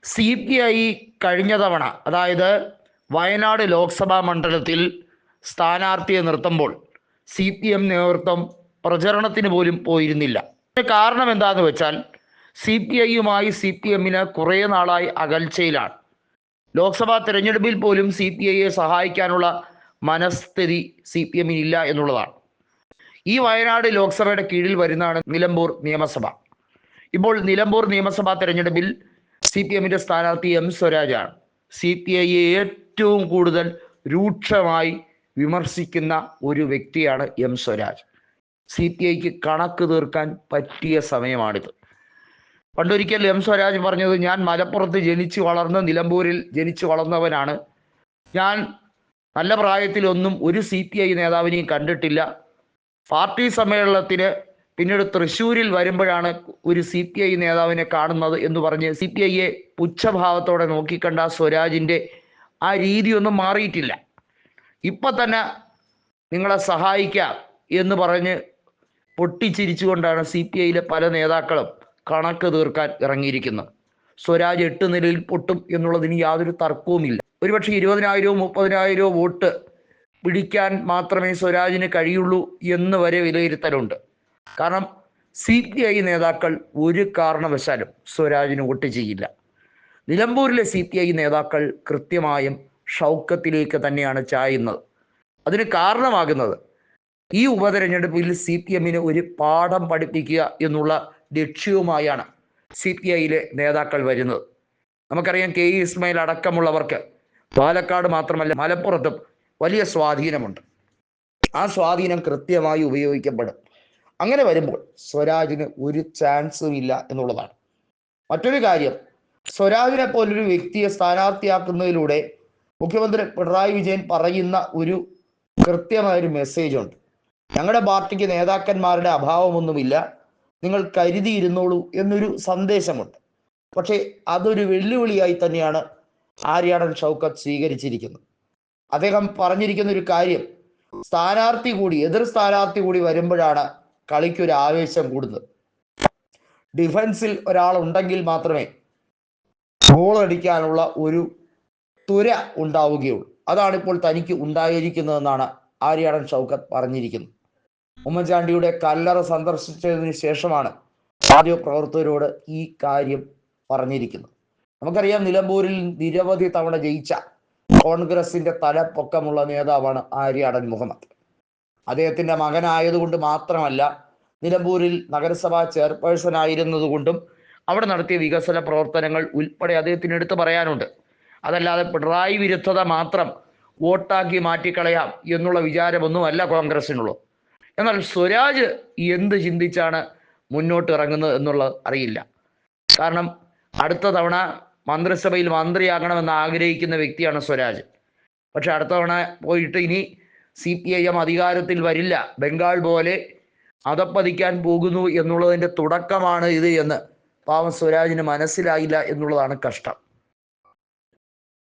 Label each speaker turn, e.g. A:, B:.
A: CPI കഴിഞ്ഞ തവണ, അതായത് വയനാട് ലോക്സഭാ മണ്ഡലത്തിൽ സ്ഥാനാർത്ഥിയെ നിർത്തുമ്പോൾ CPM നേതൃത്വം പ്രചരണത്തിന് പോലും പോയിരുന്നില്ല. കാരണം എന്താണെന്ന് വെച്ചാൽ CPIയുമായി CPMന് കുറേ നാളായി അകൽച്ചയിലാണ്. ലോക്സഭാ തെരഞ്ഞെടുപ്പിൽ പോലും CPIയെ സഹായിക്കാനുള്ള മനസ്ഥിതി CPMന് ഇല്ല എന്നുള്ളതാണ്. ഈ വയനാട് ലോക്സഭയുടെ കീഴിൽ വരുന്നതാണ് നിലമ്പൂർ നിയമസഭ. ഇപ്പോൾ നിലമ്പൂർ നിയമസഭാ തെരഞ്ഞെടുപ്പിൽ CPMന്റെ സ്ഥാനാർത്ഥി M സ്വരാജാണ്. CPIയെ ഏറ്റവും കൂടുതൽ രൂക്ഷമായി വിമർശിക്കുന്ന ഒരു വ്യക്തിയാണ് M സ്വരാജ്. CPIക്ക് കണക്ക് തീർക്കാൻ പറ്റിയ സമയമാണിത്. പണ്ടൊരിക്കൽ M സ്വരാജ് പറഞ്ഞത്, ഞാൻ മലപ്പുറത്ത് ജനിച്ചു വളർന്ന് നിലമ്പൂരിൽ ജനിച്ചു വളർന്നവനാണ്. ഞാൻ നല്ല പ്രായത്തിലൊന്നും ഒരു CPI നേതാവിനെയും കണ്ടിട്ടില്ല. പാർട്ടി സമ്മേളനത്തിന് പിന്നീട് തൃശ്ശൂരിൽ വരുമ്പോഴാണ് ഒരു CPI നേതാവിനെ കാണുന്നത് എന്ന് പറഞ്ഞ് CPIയെ പുച്ഛഭാവത്തോടെ നോക്കിക്കണ്ട സ്വരാജിൻ്റെ ആ രീതിയൊന്നും മാറിയിട്ടില്ല. ഇപ്പം തന്നെ നിങ്ങളെ സഹായിക്കാം എന്ന് പറഞ്ഞ് പൊട്ടിച്ചിരിച്ചുകൊണ്ടാണ് CPIയിലെ പല നേതാക്കളും കണക്ക് തീർക്കാൻ ഇറങ്ങിയിരിക്കുന്നത്. സ്വരാജ് 8 നിലയിൽ പൊട്ടും എന്നുള്ളതിന് യാതൊരു തർക്കവുമില്ല. ഒരുപക്ഷെ 20,000 30,000 വോട്ട് പിടിക്കാൻ മാത്രമേ സ്വരാജിന് കഴിയുള്ളൂ എന്ന് വരെ വിലയിരുത്തലുണ്ട്. കാരണം CPI നേതാക്കൾ ഒരു കാരണവശാലും സ്വരാജിന് വോട്ട് ചെയ്യില്ല. നിലമ്പൂരിലെ CPI നേതാക്കൾ കൃത്യമായും ഷൗക്കത്തിലേക്ക് തന്നെയാണ് ചായുന്നത്. അതിന് കാരണമാകുന്നത് ഈ ഉപതെരഞ്ഞെടുപ്പിൽ CPMന് ഒരു പാഠം പഠിപ്പിക്കുക എന്നുള്ള ലക്ഷ്യവുമായാണ് CPIയിലെ നേതാക്കൾ വരുന്നത്. നമുക്കറിയാം, KE ഇസ്മായിൽ അടക്കമുള്ളവർക്ക് പാലക്കാട് മാത്രമല്ല മലപ്പുറത്തും വലിയ സ്വാധീനമുണ്ട്. ആ സ്വാധീനം കൃത്യമായി ഉപയോഗിക്കപ്പെടും. അങ്ങനെ വരുമ്പോൾ സ്വരാജിന് ഒരു ചാൻസും ഇല്ല എന്നുള്ളതാണ്. മറ്റൊരു കാര്യം, സ്വരാജിനെ പോലൊരു വ്യക്തിയെ സ്ഥാനാർത്ഥിയാക്കുന്നതിലൂടെ മുഖ്യമന്ത്രി പിണറായി വിജയൻ പറയുന്ന ഒരു കൃത്യമായൊരു മെസ്സേജ് ഉണ്ട്. ഞങ്ങളുടെ പാർട്ടിക്ക് നേതാക്കന്മാരുടെ അഭാവമൊന്നുമില്ല, നിങ്ങൾ കരുതിയിരുന്നോളൂ എന്നൊരു സന്ദേശമുണ്ട്. പക്ഷേ അതൊരു വെല്ലുവിളിയായി തന്നെയാണ് ആര്യാടൻ ഷൗക്കത്ത് സ്വീകരിച്ചിരിക്കുന്നത്. അദ്ദേഹം പറഞ്ഞിരിക്കുന്ന ഒരു കാര്യം, സ്ഥാനാർത്ഥി കൂടി, എതിർ സ്ഥാനാർത്ഥി കൂടി വരുമ്പോഴാണ് കളിക്കൊരു ആവേശം കൂടുന്നത്. ഡിഫൻസിൽ ഒരാൾ ഉണ്ടെങ്കിൽ മാത്രമേ ഗോൾ അടിക്കാനുള്ള ഒരു തുര ഉണ്ടാവുകയുള്ളൂ. അതാണ് ഇപ്പോൾ തനിക്ക് ഉണ്ടായിരിക്കുന്നതെന്നാണ് ആര്യാടൻ ഷൗക്കത്ത് പറഞ്ഞിരിക്കുന്നത്. ഉമ്മൻചാണ്ടിയുടെ കല്ലറ സന്ദർശിച്ചതിന് ശേഷമാണ് മാധ്യമപ്രവർത്തകരോട് ഈ കാര്യം പറഞ്ഞിരിക്കുന്നത്. നമുക്കറിയാം, നിലമ്പൂരിൽ നിരവധി തവണ ജയിച്ച കോൺഗ്രസിന്റെ തലപ്പൊക്കമുള്ള നേതാവാണ് ആര്യാടൻ മുഹമ്മദ്. അദ്ദേഹത്തിന്റെ മകനായതുകൊണ്ട് മാത്രമല്ല, നിലമ്പൂരിൽ നഗരസഭാ ചെയർപേഴ്സൺ ആയിരുന്നതുകൊണ്ടും അവിടെ നടത്തിയ വികസന പ്രവർത്തനങ്ങൾ ഉൾപ്പെടെ അദ്ദേഹത്തിന് എടുത്തു പറയാനുണ്ട്. അതല്ലാതെ പിണറായി വിരുദ്ധത മാത്രം വോട്ടാക്കി മാറ്റിക്കളയാം എന്നുള്ള വിചാരമൊന്നുമല്ല കോൺഗ്രസിനുള്ളൂ. എന്നാൽ സ്വരാജ് എന്ത് ചിന്തിച്ചാണ് മുന്നോട്ട് ഇറങ്ങുന്നത് എന്നുള്ളത് അറിയില്ല. കാരണം അടുത്ത തവണ മന്ത്രിസഭയിൽ മന്ത്രിയാകണമെന്ന് ആഗ്രഹിക്കുന്ന വ്യക്തിയാണ് സ്വരാജ്. പക്ഷെ അടുത്ത തവണ പോയിട്ട് ഇനി CPIM അധികാരത്തിൽ വരില്ല, ബംഗാൾ പോലെ അധപ്പതിക്കാൻ പോകുന്നു എന്നുള്ളതിൻ്റെ തുടക്കമാണ് ഇത് എന്ന് പാവം സ്വരാജിന് മനസ്സിലായില്ല എന്നുള്ളതാണ് കഷ്ടം.